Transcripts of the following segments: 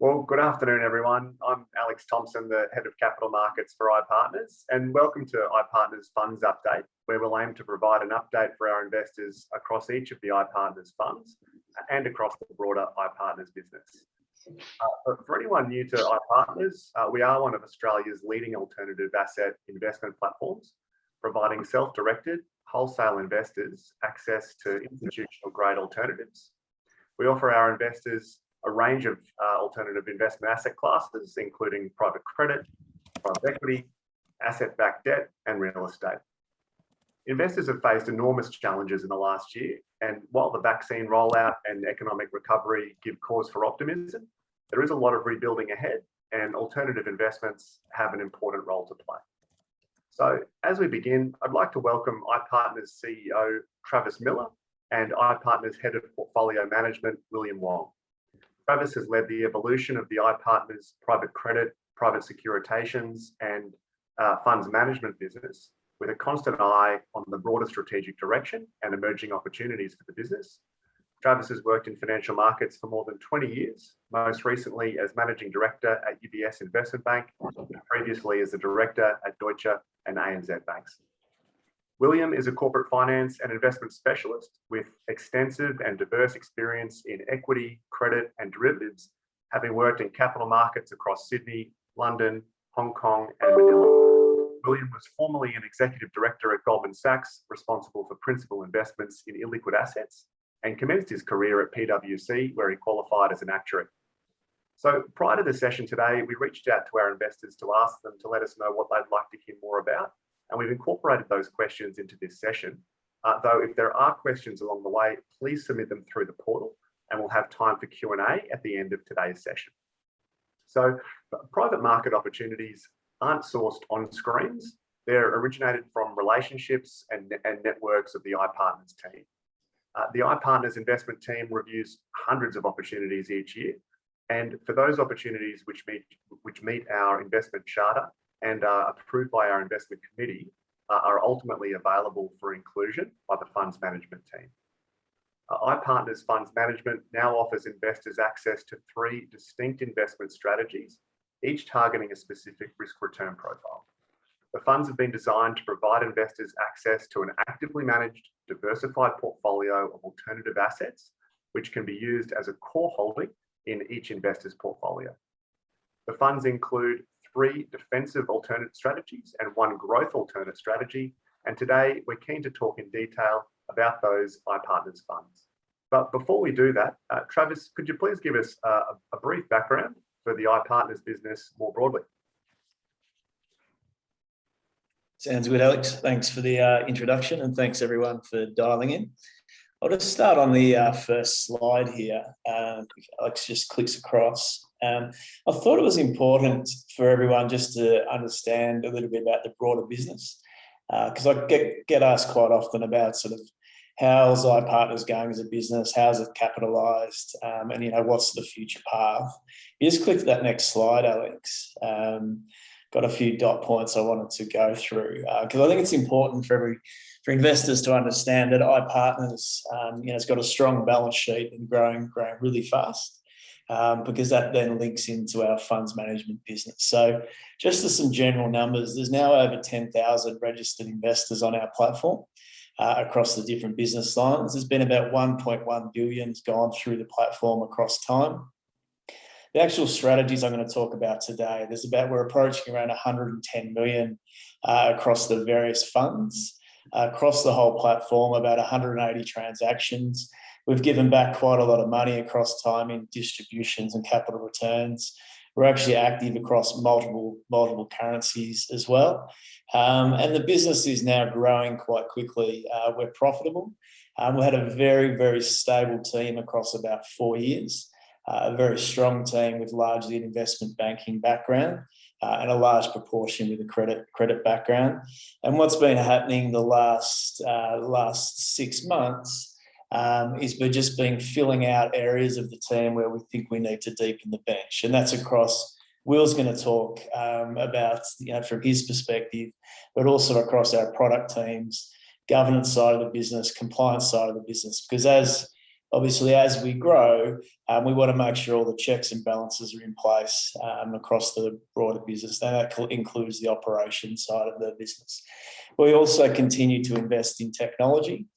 Well, good afternoon, everyone. I'm Alex Thompson, the Head of Capital Markets for iPartners, and welcome to iPartners Funds Update, where we'll aim to provide an update for our investors across each of the iPartners funds and across the broader iPartners business. For anyone new to iPartners, we are one of Australia's leading alternative asset investment platforms, providing self-directed wholesale investors access to institutional grade alternatives. We offer our investors a range of alternative investment asset classes, including private credit, private equity, asset-backed debt, and real estate. Investors have faced enormous challenges in the last year, and while the vaccine rollout and economic recovery give cause for optimism, there is a lot of rebuilding ahead, and alternative investments have an important role to play. So as we begin, I'd like to welcome iPartners CEO Travis Miller and iPartners Head of Portfolio Management, William Wong. Travis has led the evolution of the iPartners private credit, private securitations, and funds management business with a constant eye on the broader strategic direction and emerging opportunities for the business. Travis has worked in financial markets for more than 20 years, most recently as Managing Director at UBS Investment Bank, and previously as a Director at Deutsche and ANZ Banks. William is a corporate finance and investment specialist with extensive and diverse experience in equity, credit, and derivatives, having worked in capital markets across Sydney, London, Hong Kong, and Manila. William was formerly an executive director at Goldman Sachs, responsible for principal investments in illiquid assets, and commenced his career at PwC, where he qualified as an actuary. So prior to the session today, we reached out to our investors to ask them to let us know what they'd like to hear more about. And we've incorporated those questions into this session. Though if there are questions along the way, please submit them through the portal and we'll have time for Q&A at the end of today's session. So private market opportunities aren't sourced on screens. They're originated from relationships and networks of the iPartners team. The iPartners investment team reviews hundreds of opportunities each year. And for those opportunities which meet our investment charter and are approved by our investment committee, are ultimately available for inclusion by the funds management team. iPartners Funds Management now offers investors access to 3 distinct investment strategies, each targeting a specific risk-return profile. The funds have been designed to provide investors access to an actively managed, diversified portfolio of alternative assets, which can be used as a core holding in each investor's portfolio. The funds include 3 defensive alternate strategies and 1 growth alternate strategy. And today we're keen to talk in detail about those iPartners funds. But before we do that, Travis, could you please give us a brief background for the iPartners business more broadly? Sounds good, Alex. Thanks for the introduction, and thanks everyone for dialing in. I'll just start on the first slide here. Alex just clicks across. I thought it was important for everyone just to understand a little bit about the broader business, because I get asked quite often about sort of how's iPartners going as a business, how's it capitalised, and what's the future path. You just click that next slide, Alex. Got a few dot points I wanted to go through because I think it's important for investors to understand that iPartners, it's got a strong balance sheet and growing really fast. Because that then links into our funds management business. So just as some general numbers, there's now over 10,000 registered investors on our platform across the different business lines. There's been about 1.1 billion gone through the platform across time. The actual strategies I'm going to talk about today, we're approaching around 110 million across the various funds. Across the whole platform, about 180 transactions. We've given back quite a lot of money across time in distributions and capital returns. We're actually active across multiple currencies as well. And the business is now growing quite quickly. We're profitable. We had a very, very stable team across about 4 years. A very strong team with largely an investment banking background and a large proportion with a credit background. And what's been happening the last 6 months is we're just been filling out areas of the team where we think we need to deepen the bench. And that's across, Will's going to talk about, from his perspective, but also across our product teams, governance side of the business, compliance side of the business. Because as Obviously, as we grow, we want to make sure all the checks and balances are in place across the broader business. And that includes the operations side of the business. We also continue to invest in technology.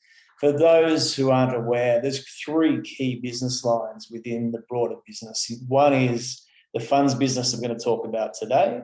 For those who aren't aware, there's 3 key business lines within the broader business. One is the funds business I'm going to talk about today.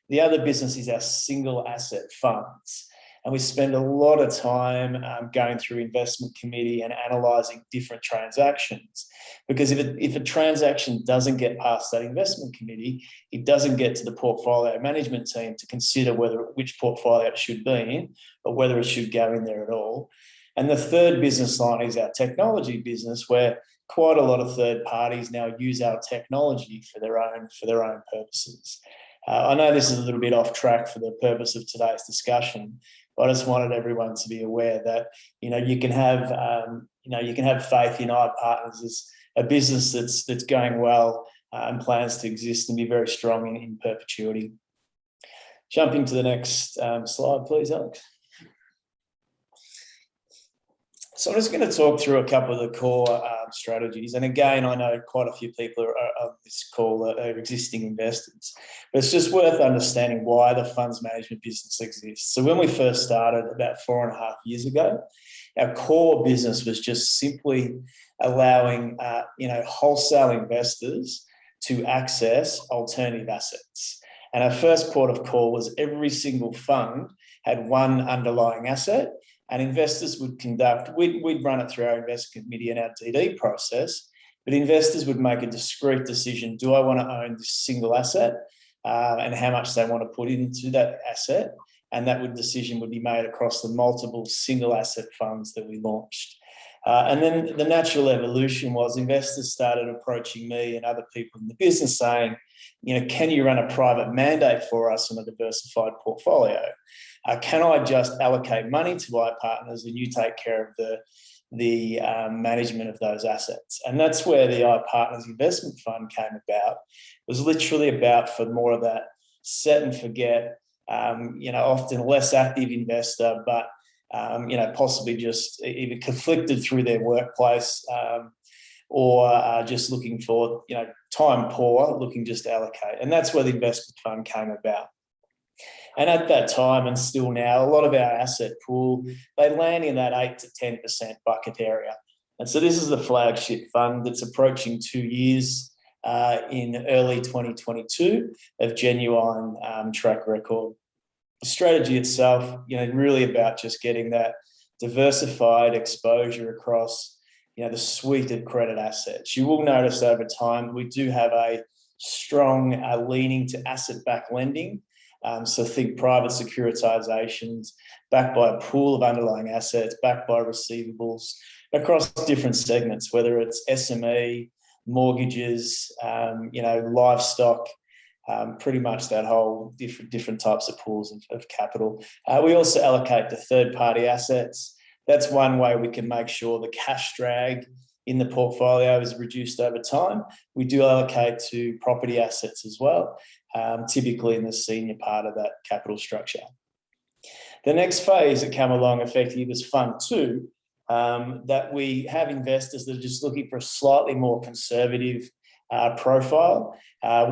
The other business is our single asset funds. And we spend a lot of time going through investment committee and analysing different transactions. Because if a transaction doesn't get past that investment committee, it doesn't get to the portfolio management team to consider which portfolio it should be in or whether it should go in there at all. And the third business line is our technology business, where quite a lot of third parties now use our technology for their own purposes. I know this is a little bit off track for the purpose of today's discussion, but I just wanted everyone to be aware that you can have faith in iPartners as a business that's going well and plans to exist and be very strong in perpetuity. Jumping to the next slide, please, Alex. So I'm just going to talk through a couple of the core strategies. And again, I know quite a few people are on this call are existing investors, but it's just worth understanding why the funds management business exists. So when we first started about 4.5 years ago, our core business was just simply allowing wholesale investors to access alternative assets. And our first port of call was every single fund had one underlying asset, and investors would we'd run it through our investment committee and our DD process, but investors would make a discrete decision: do I want to own this single asset, and how much they want to put into that asset? And that decision would be made across the multiple single asset funds that we launched. And then the natural evolution was investors started approaching me and other people in the business saying, can you run a private mandate for us on a diversified portfolio? Can I just allocate money to iPartners and you take care of the management of those assets? And that's where the iPartners investment fund came about. It was literally about for more of that set and forget, often less active investor, but possibly just either conflicted through their workplace or just looking for, time poor, looking just to allocate. And that's where the investment fund came about. And at that time, and still now, a lot of our asset pool, they land in that 8 to 10% bucket area. And so this is the flagship fund that's approaching 2 years in early 2022 of genuine track record. The strategy itself, really about just getting that diversified exposure across, the suite of credit assets. You will notice over time we do have a strong leaning to asset-backed lending. So think private securitizations backed by a pool of underlying assets, backed by receivables across different segments, whether it's SME, mortgages, livestock, pretty much that whole different types of pools of capital. We also allocate to third-party assets. That's one way we can make sure the cash drag in the portfolio is reduced over time. We do allocate to property assets as well, typically in the senior part of that capital structure. The next phase that came along effectively was Fund 2, that we have investors that are just looking for a slightly more conservative profile.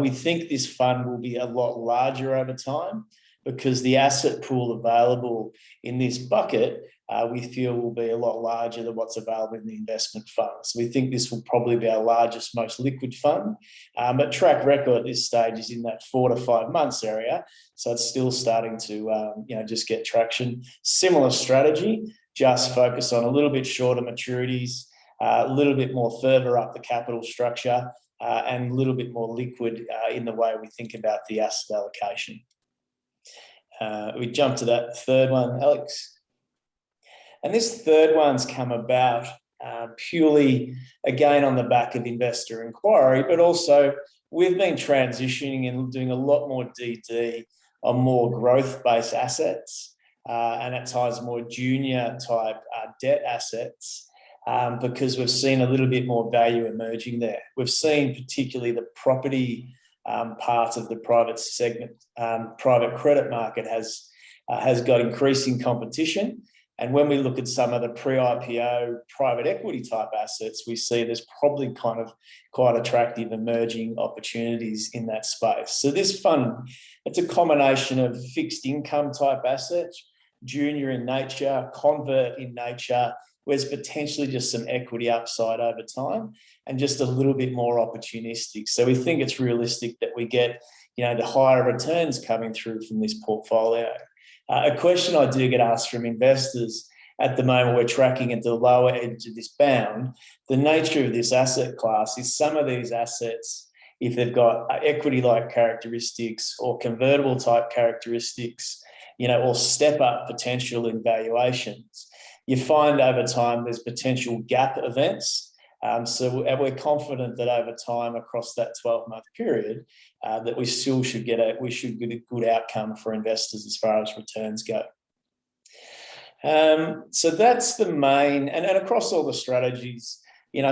We think this fund will be a lot larger over time because the asset pool available in this bucket we feel will be a lot larger than what's available in the investment fund. So we think this will probably be our largest, most liquid fund. But track record at this stage is in that 4 to 5 months area. So it's still starting to just get traction. Similar strategy, just focus on a little bit shorter maturities, a little bit more further up the capital structure, and a little bit more liquid in the way we think about the asset allocation. We jump to that third one, Alex. And this third one's come about purely, again, on the back of investor inquiry, but also we've been transitioning and doing a lot more DD on more growth-based assets and at times more junior type debt assets because we've seen a little bit more value emerging there. We've seen particularly the property part of the private segment, private credit market has got increasing competition. And when we look at some of the pre-IPO private equity type assets, we see there's probably kind of quite attractive emerging opportunities in that space. So this fund, it's a combination of fixed income type assets, junior in nature, convert in nature, where's potentially just some equity upside over time and just a little bit more opportunistic. So we think it's realistic that we get, the higher returns coming through from this portfolio. A question I do get asked from investors at the moment, we're tracking at the lower edge of this bound. The nature of this asset class is some of these assets, if they've got equity-like characteristics or convertible type characteristics, or step-up potential in valuations, you find over time there's potential gap events. So we're confident that over time across that 12-month period, that we should get a good outcome for investors as far as returns go. So that's the main, and across all the strategies,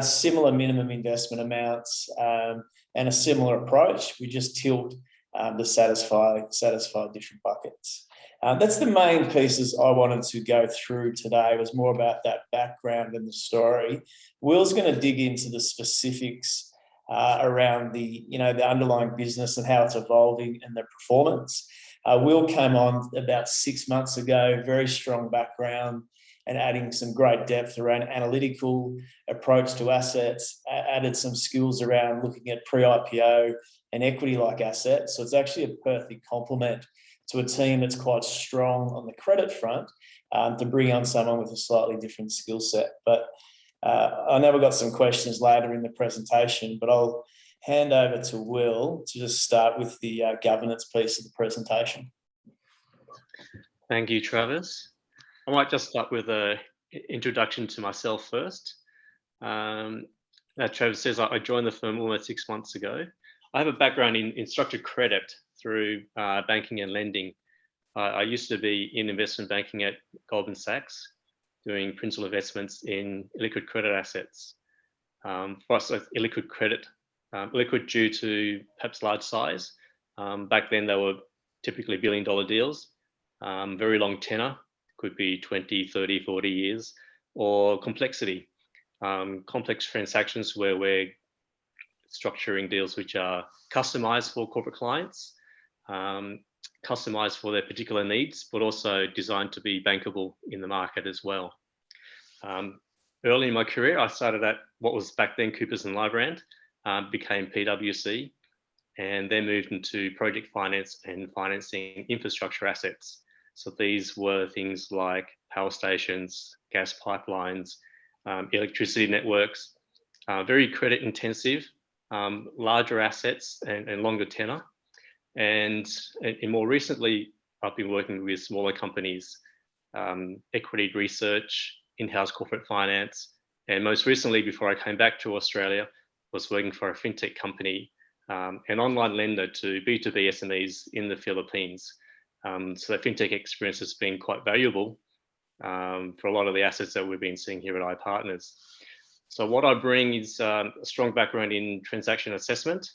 similar minimum investment amounts and a similar approach. We just tilt to satisfy different buckets. That's the main pieces I wanted to go through today. It was more about that background and the story. Will's going to dig into the specifics around the underlying business and how it's evolving and the performance. Will came on about 6 months ago, very strong background and adding some great depth around analytical approach to assets, added some skills around looking at pre-IPO and equity-like assets. So it's actually a perfect complement to a team that's quite strong on the credit front to bring on someone with a slightly different skill set. But I know we've got some questions later in the presentation, but I'll hand over to Will to just start with the governance piece of the presentation. Thank you, Travis. I might just start with an introduction to myself first. As Travis says, I joined the firm almost 6 months ago. I have a background in structured credit through banking and lending. I used to be in investment banking at Goldman Sachs, doing principal investments in illiquid credit assets. For us, illiquid credit, liquid due to perhaps large size. Back then, they were typically billion-dollar deals, very long tenor, could be 20, 30, 40 years, or complexity. Complex transactions where we're structuring deals which are customized for corporate clients, customized for their particular needs, but also designed to be bankable in the market as well. Early in my career, I started at what was back then Coopers and Lybrand, became PwC, and then moved into project finance and financing infrastructure assets. So these were things like power stations, gas pipelines, electricity networks, very credit intensive, larger assets and longer tenor. And more recently, I've been working with smaller companies, equity research, in-house corporate finance, and most recently, before I came back to Australia, was working for a fintech company, an online lender to B2B SMEs in the Philippines. So the fintech experience has been quite valuable for a lot of the assets that we've been seeing here at iPartners. So what I bring is a strong background in transaction assessment,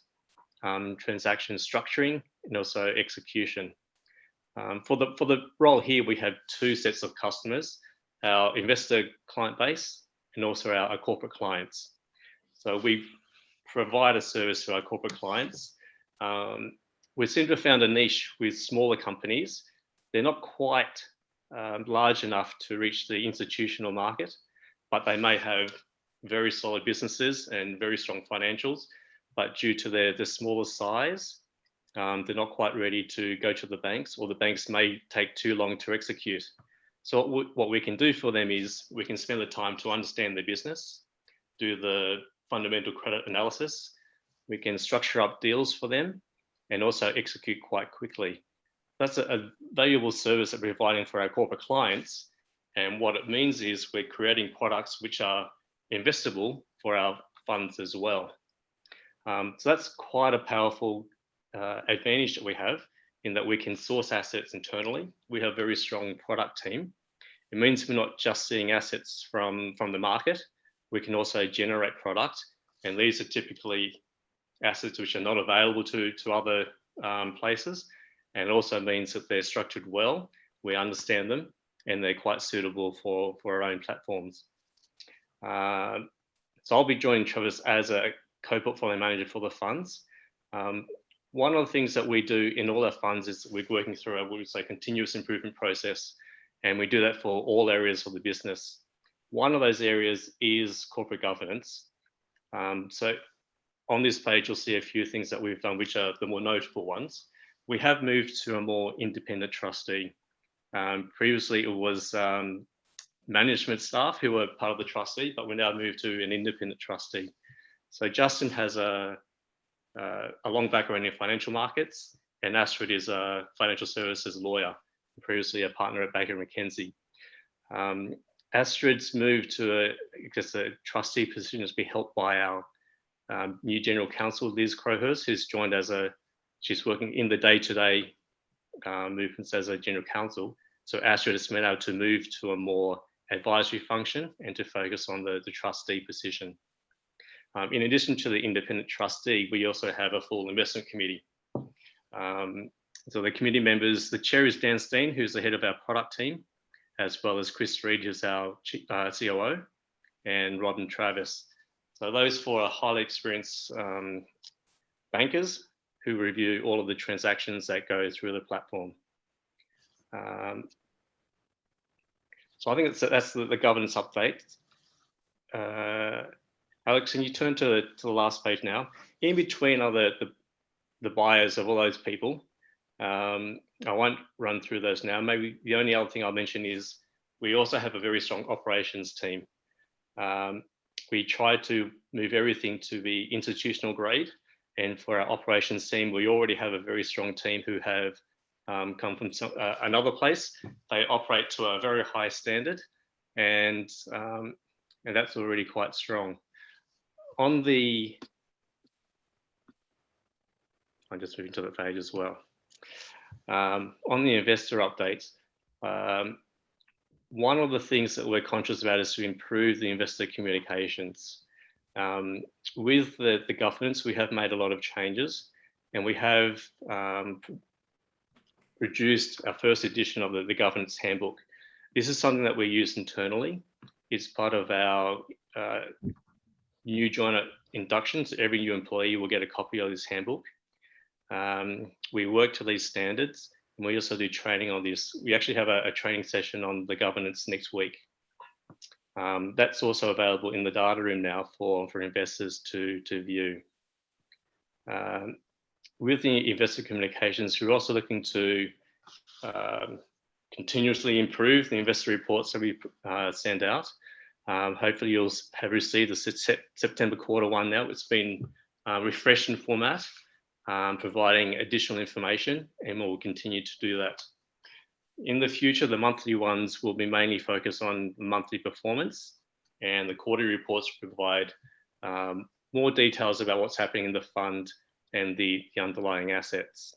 transaction structuring, and also execution. For the role here, we have two sets of customers, our investor client base and also our corporate clients. So we provide a service to our corporate clients. We seem to have found a niche with smaller companies. They're not quite large enough to reach the institutional market, but they may have very solid businesses and very strong financials, but due to their smaller size, they're not quite ready to go to the banks, or the banks may take too long to execute. So what we can do for them is we can spend the time to understand their business, do the fundamental credit analysis. We can structure up deals for them and also execute quite quickly. That's a valuable service that we're providing for our corporate clients. And what it means is we're creating products which are investable for our funds as well. So that's quite a powerful advantage that we have, in that we can source assets internally. We have a very strong product team. It means we're not just seeing assets from the market. We can also generate product. And these are typically assets which are not available to other places. And it also means that they're structured well. We understand them. and they're quite suitable for our own platforms. So I'll be joining Travis as a co-portfolio manager for the funds. One of the things that we do in all our funds is we're working through a, what we say, continuous improvement process, and we do that for all areas of the business. One of those areas is corporate governance. So on this page, you'll see a few things that we've done, which are the more notable ones. We have moved to a more independent trustee. Previously, it was management staff who were part of the trustee, but we now moved to an independent trustee. So Justin has a long background in financial markets, and Astrid is a financial services lawyer, previously a partner at Baker McKenzie. Astrid's moved to a trustee position has been helped by our new general counsel, Liz Crowhurst, who's joined she's working in the day-to-day movements as a general counsel. So Astrid has been able to move to a more advisory function and to focus on the trustee position. In addition to the independent trustee, we also have a full investment committee. So the committee members, the chair is Dan Steen, who's the head of our product team, as well as Chris Reed, who's our COO, and Rod and Travis. So those four are highly experienced bankers who review all of the transactions that go through the platform. So I think that's the governance update. Alex, can you turn to the last page now? In between are the bios of all those people. I won't run through those now. Maybe the only other thing I'll mention is we also have a very strong operations team. We try to move everything to be institutional grade. And for our operations team, we already have a very strong team who have come from another place. They operate to a very high standard, and that's already quite strong. I'm just moving to the page as well. On the investor updates, one of the things that we're conscious about is to improve the investor communications. With the governance, we have made a lot of changes, and we have produced our first edition of the governance handbook. This is something that we use internally. It's part of our new joiner inductions. Every new employee will get a copy of this handbook. We work to these standards, and we also do training on this. We actually have a training session on the governance next week. That's also available in the data room now for investors to view. With the investor communications, we're also looking to continuously improve the investor reports that we send out. Hopefully you'll have received the September Q1 now. It's been refreshed in format, providing additional information, and we'll continue to do that. In the future, the monthly ones will be mainly focused on monthly performance, and the quarterly reports provide more details about what's happening in the fund and the underlying assets.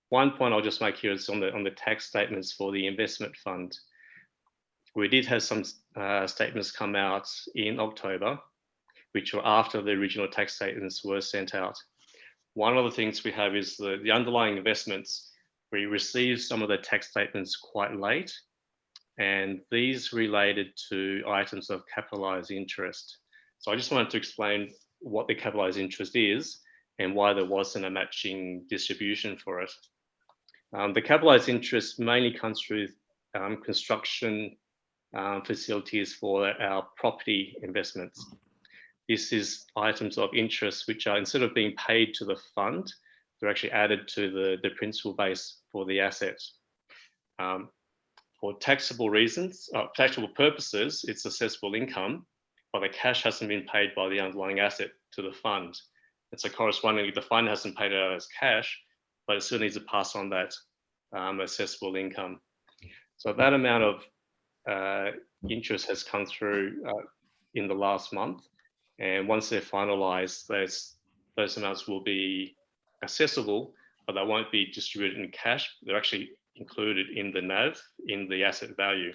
One point I'll just make here is on the tax statements for the investment fund. We did have some statements come out in October, which were after the original tax statements were sent out. One of the things we have is the underlying investments. We received some of the tax statements quite late, and these related to items of capitalized interest. So I just wanted to explain what the capitalized interest is and why there wasn't a matching distribution for it. The capitalized interest mainly comes through construction facilities for our property investments. This is items of interest which are, instead of being paid to the fund, they're actually added to the principal base for the asset. For taxable reasons, taxable purposes, it's assessable income, but the cash hasn't been paid by the underlying asset to the fund. And so correspondingly, the fund hasn't paid it out as cash, but it still needs to pass on that assessable income. So that amount of interest has come through in the last month. And once they're finalized, those amounts will be accessible, but they won't be distributed in cash. They're actually included in the NAV, in the asset value.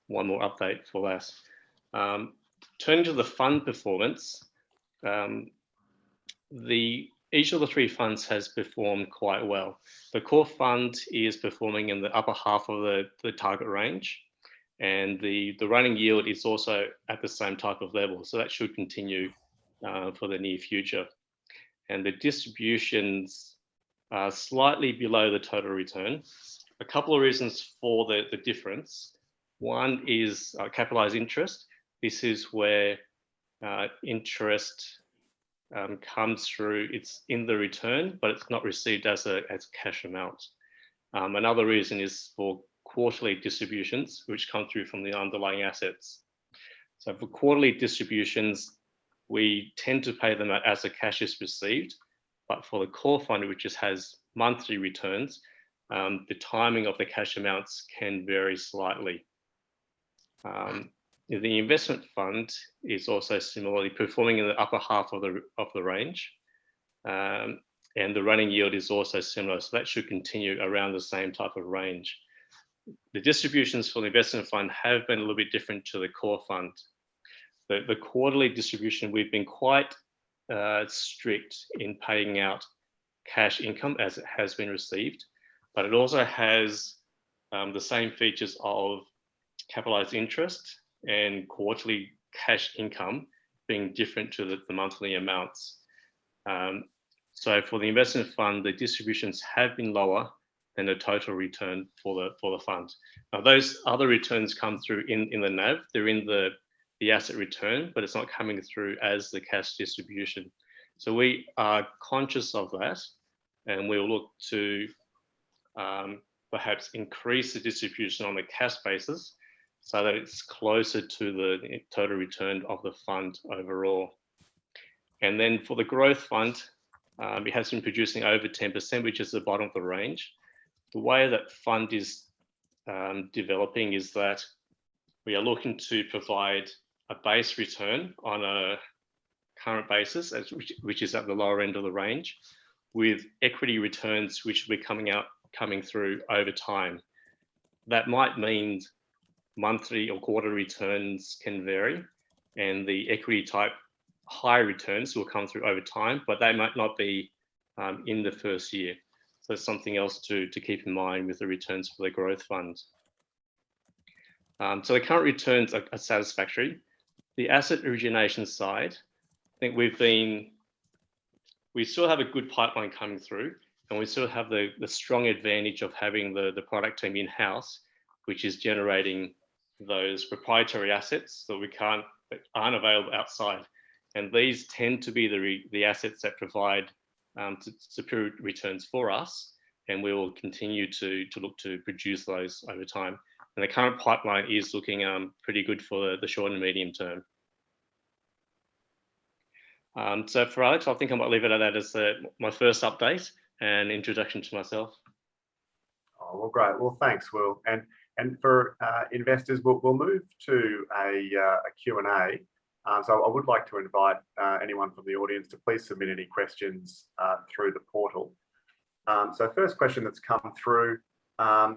One more update for that. Turning to the fund performance, the each of the three funds has performed quite well. The core fund is performing in the upper half of the target range, and the running yield is also at the same type of level. So that should continue for the near future. And the distributions are slightly below the total return. A couple of reasons for the difference. One is capitalized interest. This is where interest comes through, it's in the return, but it's not received as cash amount. Another reason is for quarterly distributions, which come through from the underlying assets. So for quarterly distributions, we tend to pay them out as the cash is received, but for the core fund, which just has monthly returns, the timing of the cash amounts can vary slightly. The investment fund is also similarly performing in the upper half of the range, and the running yield is also similar, so that should continue around the same type of range. The distributions for the investment fund have been a little bit different to the core fund. The quarterly distribution, we've been quite strict in paying out cash income as it has been received, but it also has the same features of capitalized interest and quarterly cash income being different to the monthly amounts. So for the investment fund, the distributions have been lower than the total return for the fund. Now those other returns come through in the NAV, they're in the asset return, but it's not coming through as the cash distribution. So we are conscious of that, and we'll look to perhaps increase the distribution on the cash basis so that it's closer to the total return of the fund overall. And then for the growth fund, it has been producing over 10%, which is the bottom of the range. The way that fund is developing is that we are looking to provide a base return on a current basis, which is at the lower end of the range, with equity returns which will be coming through over time. That might mean monthly or quarter returns can vary, and the equity type high returns will come through over time, but they might not be in the first year. So it's something else to keep in mind with the returns for the growth fund. So the current returns are satisfactory. The asset origination side, I think we still have a good pipeline coming through, and we still have the strong advantage of having the product team in-house, which is generating those proprietary assets that aren't available outside. And these tend to be the assets that provide superior returns for us, and we will continue to look to produce those over time. And the current pipeline is looking pretty good for the short and medium term. So for Alex, I think I might leave it at that as my first update and introduction to myself. Oh, well, great. Well, thanks, Will. And for investors, we'll move to a Q&A. So I would like to invite anyone from the audience to please submit any questions through the portal. So first question that's come through, are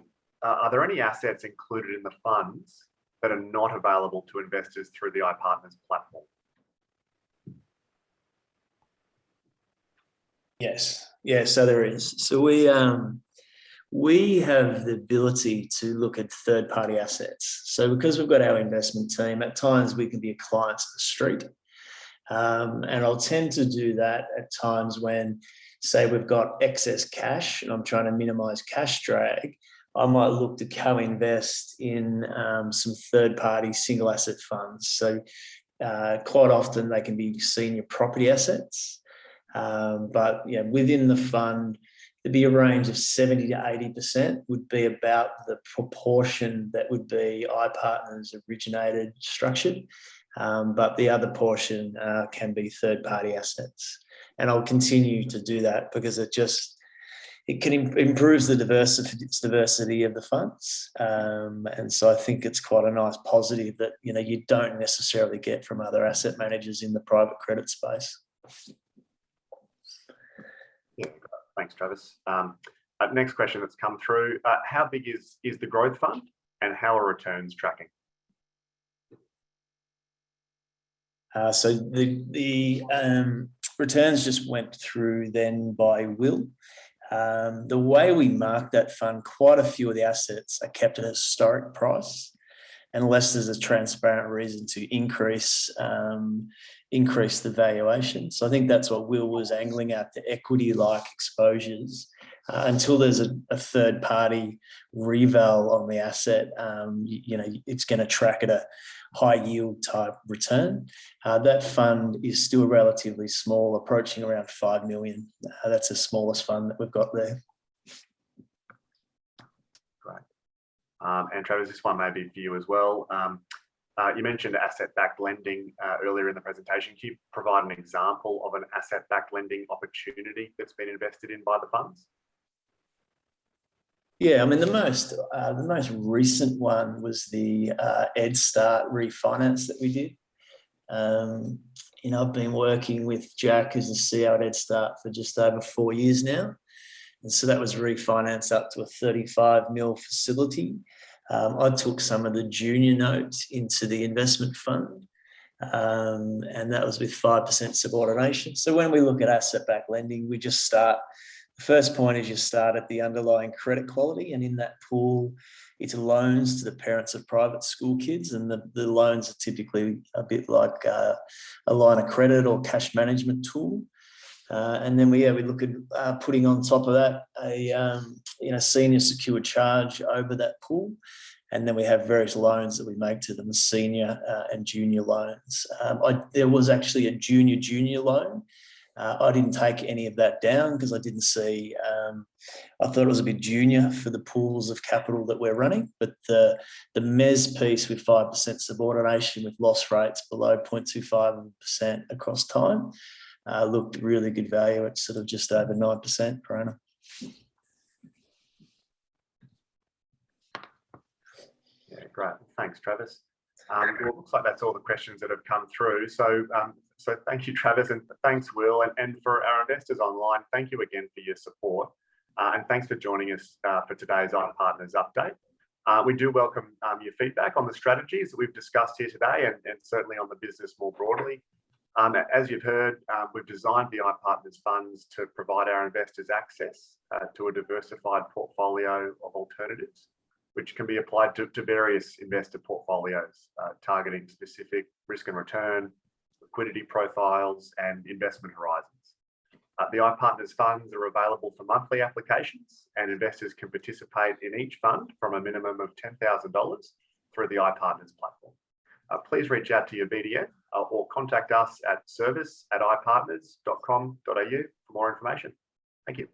there any assets included in the funds that are not available to investors through the iPartners platform? Yes, so there is. So we have the ability to look at third-party assets. So because we've got our investment team, at times we can be a client to the street. And I'll tend to do that at times when, say, we've got excess cash and I'm trying to minimize cash drag. I might look to co-invest in some third-party single asset funds. So quite often they can be senior property assets. But yeah, within the fund, there'd be a range of 70 to 80% would be about the proportion that would be iPartners originated, structured. But the other portion can be third-party assets. And I'll continue to do that because it improves the diversity of the funds. And so I think it's quite a nice positive that, you don't necessarily get from other asset managers in the private credit space. Yeah, thanks, Travis. Next question that's come through, how big is the growth fund and how are returns tracking? So the returns just went through then by will. The way we mark that fund, quite a few of the assets are kept at a historic price, unless there's a transparent reason to increase the valuation. So I think that's what Will was angling at, the equity-like exposures. Until there's a third party reval on the asset, it's going to track at a high yield type return. That fund is still relatively small, approaching around 5 million. That's the smallest fund that we've got there. Great. And Travis, this one may be for you as well. You mentioned asset-backed lending earlier in the presentation. Can you provide an example of an asset-backed lending opportunity that's been invested in by the funds? Yeah, I mean, the most recent one was the EdStart refinance that we did. I've been working with Jack as the CEO at EdStart for just over 4 years now. And so that was refinanced up to a 35 mil facility. I took some of the junior notes into the investment fund, and that was with 5% subordination. So when we look at asset-backed lending, we just start. The first point is you start at the underlying credit quality, and in that pool, it's loans to the parents of private school kids, and the loans are typically a bit like a line of credit or cash management tool. And then we look at putting on top of that a senior secured charge over that pool, and then we have various loans that we make to them, senior and junior loans. There was actually a junior loan. I didn't take any of that down because I didn't see. I thought it was a bit junior for the pools of capital that we're running, but the MES piece with 5% subordination with loss rates below 0.25% across time looked really good value at sort of just over 9% per annum. Yeah, great. Thanks, Travis. Well, it looks like that's all the questions that have come through. So thank you, Travis, and thanks, Will. And for our investors online, thank you again for your support. And thanks for joining us for today's iPartners update. We do welcome your feedback on the strategies that we've discussed here today, and certainly on the business more broadly. As you've heard, we've designed the iPartners funds to provide our investors access to a diversified portfolio of alternatives, which can be applied to various investor portfolios, targeting specific risk and return, liquidity profiles, and investment horizons. The iPartners funds are available for monthly applications, and investors can participate in each fund from a minimum of $10,000 through the iPartners platform. Please reach out to your BDM or contact us at service@ipartners.com.au for more information. Thank you.